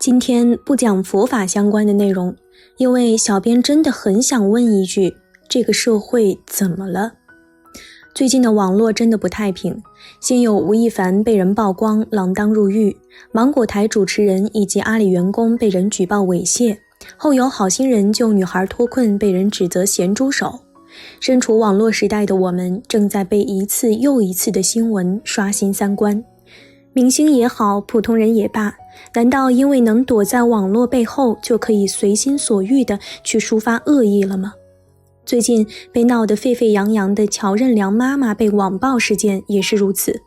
今天不讲佛法相关的内容，因为小编真的很想问一句，这个社会怎么了？最近的网络真的不太平，先有吴亦凡被人曝光锒铛入狱，芒果台主持人以及阿里员工被人举报猥亵，后有好心人救女孩脱困被人指责咸猪手。身处网络时代的我们，正在被一次又一次的新闻刷新三观。明星也好，普通人也罢，难道因为能躲在网络背后，就可以随心所欲地去抒发恶意了吗？最近被闹得沸沸扬扬的乔任梁妈妈被网暴事件也是如此。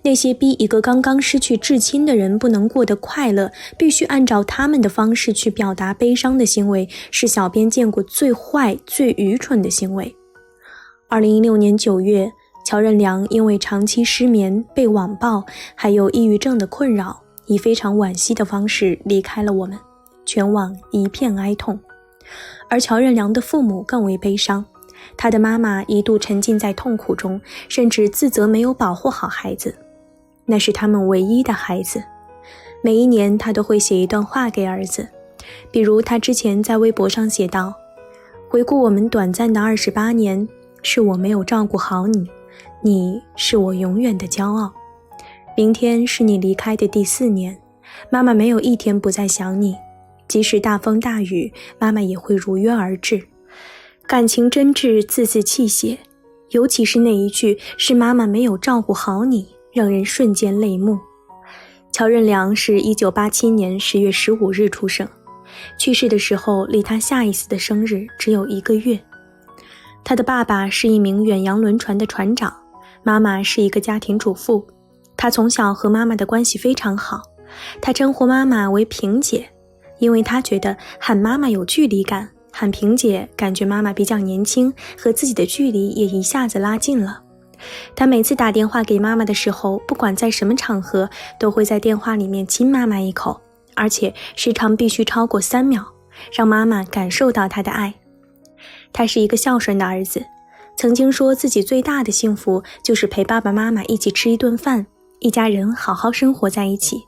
那些逼一个刚刚失去至亲的人不能过得快乐，必须按照他们的方式去表达悲伤的行为，是小编见过最坏、最愚蠢的行为。2016年9月，乔任梁因为长期失眠、被网暴，还有抑郁症的困扰，以非常惋惜的方式离开了我们，全网一片哀痛。而乔任梁的父母更为悲伤，他的妈妈一度沉浸在痛苦中，甚至自责没有保护好孩子。那是他们唯一的孩子，每一年他都会写一段话给儿子，比如他之前在微博上写道：回顾我们短暂的28年，是我没有照顾好你，你是我永远的骄傲。明天是你离开的第4年，妈妈没有一天不再想你，即使大风大雨，妈妈也会如约而至。感情真挚，字字泣血，尤其是那一句是妈妈没有照顾好你，让人瞬间泪目。乔任梁是1987年10月15日出生，去世的时候离他下一次的生日只有1个月。他的爸爸是一名远洋轮船的船长，妈妈是一个家庭主妇。他从小和妈妈的关系非常好，他称呼妈妈为萍姐，因为他觉得喊妈妈有距离感，喊萍姐感觉妈妈比较年轻，和自己的距离也一下子拉近了。他每次打电话给妈妈的时候，不管在什么场合，都会在电话里面亲妈妈一口，而且时长必须超过3秒，让妈妈感受到他的爱。他是一个孝顺的儿子，曾经说自己最大的幸福就是陪爸爸妈妈一起吃一顿饭，一家人好好生活在一起。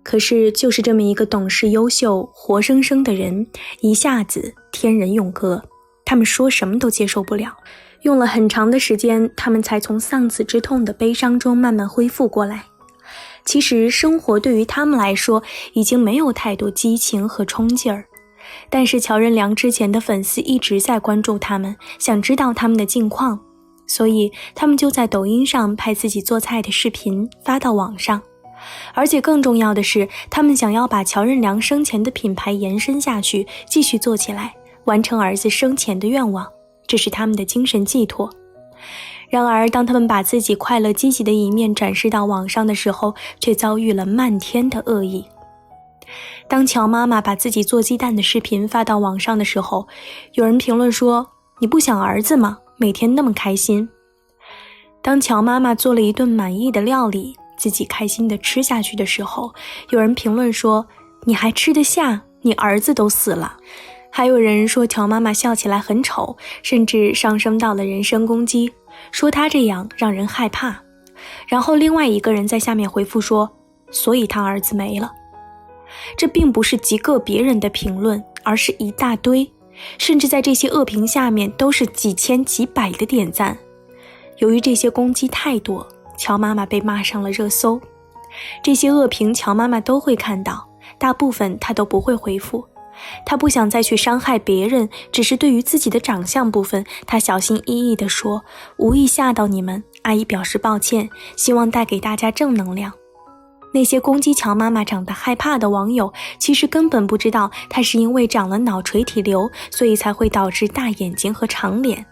可是就是这么一个懂事优秀活生生的人，一下子天人永隔，他们说什么都接受不了。用了很长的时间，他们才从丧子之痛的悲伤中慢慢恢复过来。其实生活对于他们来说已经没有太多激情和冲劲儿，但是乔任梁之前的粉丝一直在关注他们，想知道他们的近况，所以他们就在抖音上拍自己做菜的视频发到网上。而且更重要的是，他们想要把乔任梁生前的品牌延伸下去，继续做起来，完成儿子生前的愿望，这是他们的精神寄托。然而当他们把自己快乐积极的一面展示到网上的时候，却遭遇了漫天的恶意。当乔妈妈把自己做鸡蛋的视频发到网上的时候，有人评论说：你不想儿子吗？每天那么开心。当乔妈妈做了一顿满意的料理，自己开心地吃下去的时候，有人评论说：你还吃得下？你儿子都死了。还有人说乔妈妈笑起来很丑，甚至上升到了人身攻击，说她这样让人害怕。然后另外一个人在下面回复说：所以他儿子没了。这并不是极个别人的评论，而是一大堆，甚至在这些恶评下面都是几千几百的点赞。由于这些攻击太多，乔妈妈被骂上了热搜。这些恶评乔妈妈都会看到，大部分她都不会回复。她不想再去伤害别人，只是对于自己的长相部分，她小心翼翼地说：无意吓到你们，阿姨表示抱歉，希望带给大家正能量。那些攻击乔妈妈长得害怕的网友，其实根本不知道她是因为长了脑垂体瘤，所以才会导致大眼睛和长脸。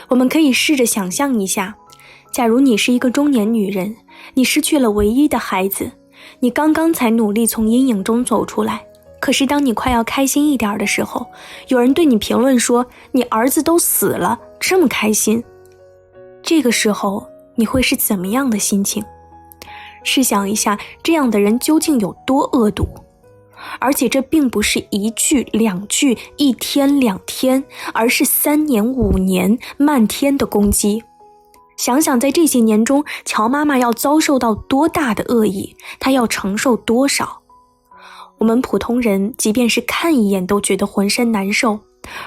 我们可以试着想象一下，假如你是一个中年女人，你失去了唯一的孩子，你刚刚才努力从阴影中走出来，可是当你快要开心一点的时候，有人对你评论说：你儿子都死了，这么开心。这个时候你会是怎么样的心情？试想一下，这样的人究竟有多恶毒？而且这并不是1句2句1天2天，而是3年5年漫天的攻击。想想在这些年中，乔妈妈要遭受到多大的恶意，她要承受多少。我们普通人即便是看一眼都觉得浑身难受，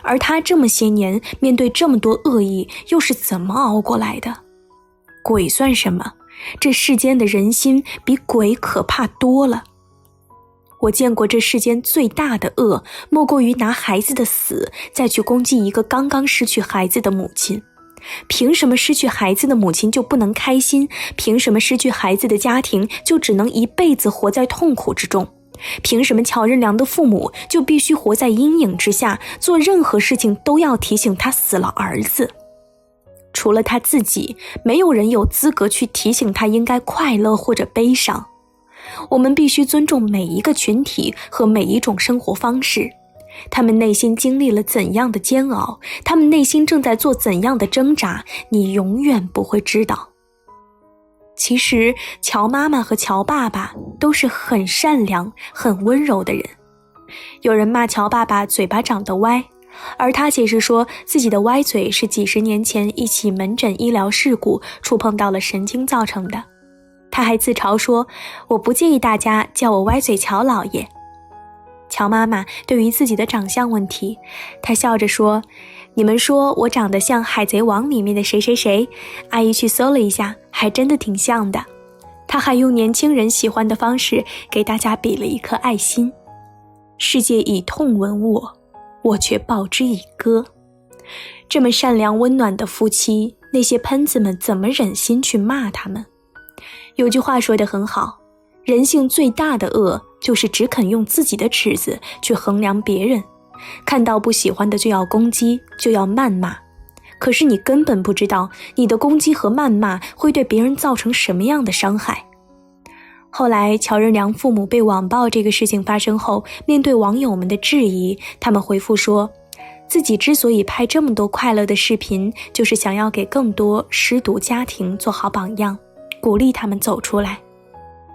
而他这么些年面对这么多恶意，又是怎么熬过来的？鬼算什么？这世间的人心比鬼可怕多了。我见过这世间最大的恶，莫过于拿孩子的死再去攻击一个刚刚失去孩子的母亲。凭什么失去孩子的母亲就不能开心？凭什么失去孩子的家庭就只能一辈子活在痛苦之中？凭什么乔任梁的父母就必须活在阴影之下，做任何事情都要提醒他死了儿子？除了他自己，没有人有资格去提醒他应该快乐或者悲伤。我们必须尊重每一个群体和每一种生活方式，他们内心经历了怎样的煎熬，他们内心正在做怎样的挣扎，你永远不会知道。其实乔妈妈和乔爸爸都是很善良很温柔的人。有人骂乔爸爸嘴巴长得歪，而他解释说自己的歪嘴是几十年前一起门诊医疗事故触碰到了神经造成的。他还自嘲说，我不介意大家叫我歪嘴乔老爷。乔妈妈对于自己的长相问题，她笑着说，你们说我长得像海贼王里面的谁谁谁，阿姨去搜了一下，还真的挺像的。她还用年轻人喜欢的方式给大家比了一颗爱心。世界以痛吻我，我却报之以歌。这么善良温暖的夫妻，那些喷子们怎么忍心去骂他们？有句话说得很好，人性最大的恶就是只肯用自己的尺子去衡量别人，看到不喜欢的就要攻击，就要谩骂。可是你根本不知道，你的攻击和谩骂会对别人造成什么样的伤害。后来乔任梁父母被网暴这个事情发生后，面对网友们的质疑，他们回复说，自己之所以拍这么多快乐的视频，就是想要给更多失独家庭做好榜样，鼓励他们走出来。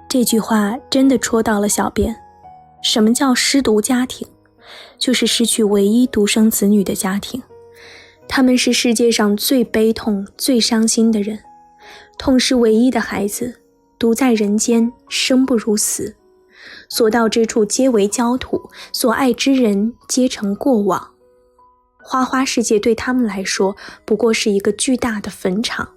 这句话真的戳到了小编。什么叫失独家庭？就是失去唯一独生子女的家庭。他们是世界上最悲痛最伤心的人，痛失唯一的孩子，独在人间，生不如死，所到之处皆为焦土，所爱之人皆成过往。花花世界对他们来说不过是一个巨大的坟场。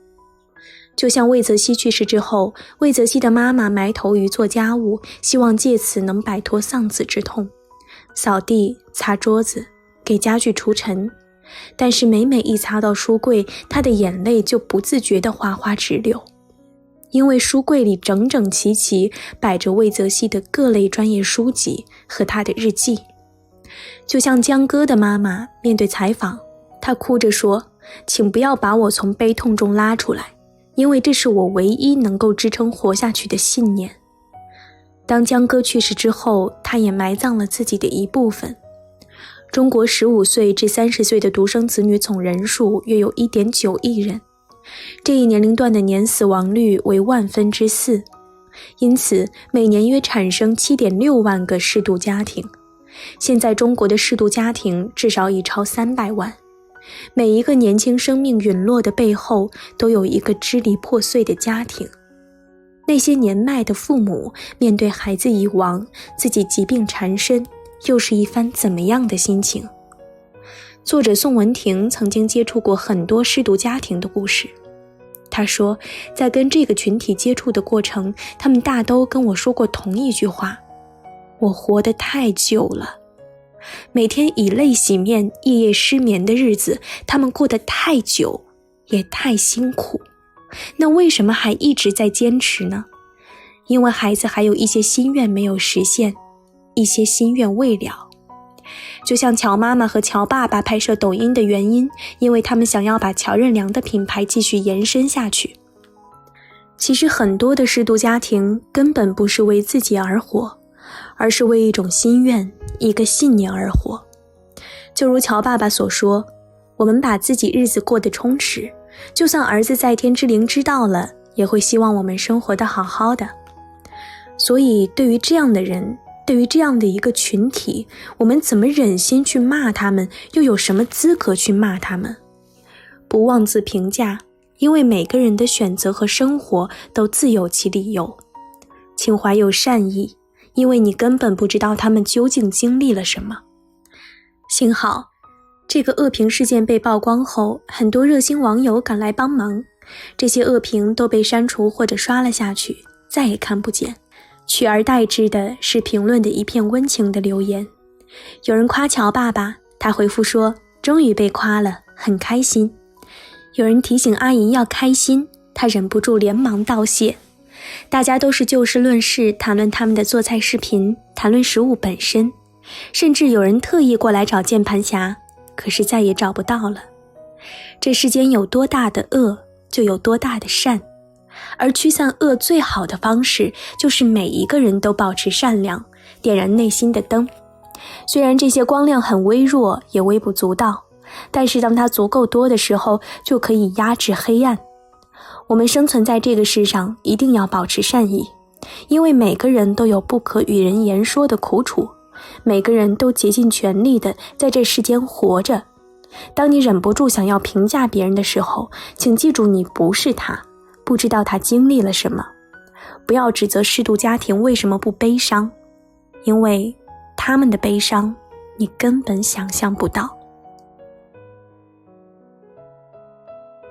就像魏则西去世之后，魏则西的妈妈埋头于做家务，希望借此能摆脱丧子之痛，扫地擦桌子给家具除尘，但是每一擦到书柜，她的眼泪就不自觉地哗哗直流，因为书柜里整整齐齐摆着魏则西的各类专业书籍和他的日记。就像江歌的妈妈面对采访，她哭着说，请不要把我从悲痛中拉出来，因为这是我唯一能够支撑活下去的信念。当江歌去世之后，他也埋葬了自己的一部分。中国15岁至30岁的独生子女总人数约有 1.9 亿人，这一年龄段的年死亡率为4%，因此每年约产生 7.6 万个失独家庭。现在中国的失独家庭至少已超300万。每一个年轻生命陨落的背后，都有一个支离破碎的家庭。那些年迈的父母面对孩子已亡，自己疾病缠身，又是一番怎么样的心情？作者宋文婷曾经接触过很多失独家庭的故事。他说，在跟这个群体接触的过程，他们大都跟我说过同一句话，我活得太久了。每天以泪洗面，夜夜失眠的日子，他们过得太久，也太辛苦。那为什么还一直在坚持呢？因为孩子还有一些心愿没有实现，一些心愿未了。就像乔妈妈和乔爸爸拍摄抖音的原因，因为他们想要把乔任梁的品牌继续延伸下去。其实很多的失独家庭根本不是为自己而活，而是为一种心愿，一个信念而活。就如乔爸爸所说，我们把自己日子过得充实，就算儿子在天之灵知道了，也会希望我们生活得好好的。所以对于这样的人，对于这样的一个群体，我们怎么忍心去骂他们，又有什么资格去骂他们？不妄自评价，因为每个人的选择和生活都自有其理由。请怀有善意，因为你根本不知道他们究竟经历了什么。幸好，这个恶评事件被曝光后，很多热心网友赶来帮忙，这些恶评都被删除或者刷了下去，再也看不见。取而代之的是评论的一片温情的留言。有人夸乔爸爸，他回复说终于被夸了，很开心。有人提醒阿姨要开心，他忍不住连忙道谢。大家都是就事论事，谈论他们的做菜视频，谈论食物本身，甚至有人特意过来找键盘侠，可是再也找不到了。这世间有多大的恶，就有多大的善，而驱散恶最好的方式，就是每一个人都保持善良，点燃内心的灯。虽然这些光亮很微弱，也微不足道，但是当它足够多的时候，就可以压制黑暗。我们生存在这个世上，一定要保持善意，因为每个人都有不可与人言说的苦楚，每个人都竭尽全力的在这世间活着。当你忍不住想要评价别人的时候，请记住你不是他，不知道他经历了什么。不要指责失独家庭为什么不悲伤，因为他们的悲伤你根本想象不到。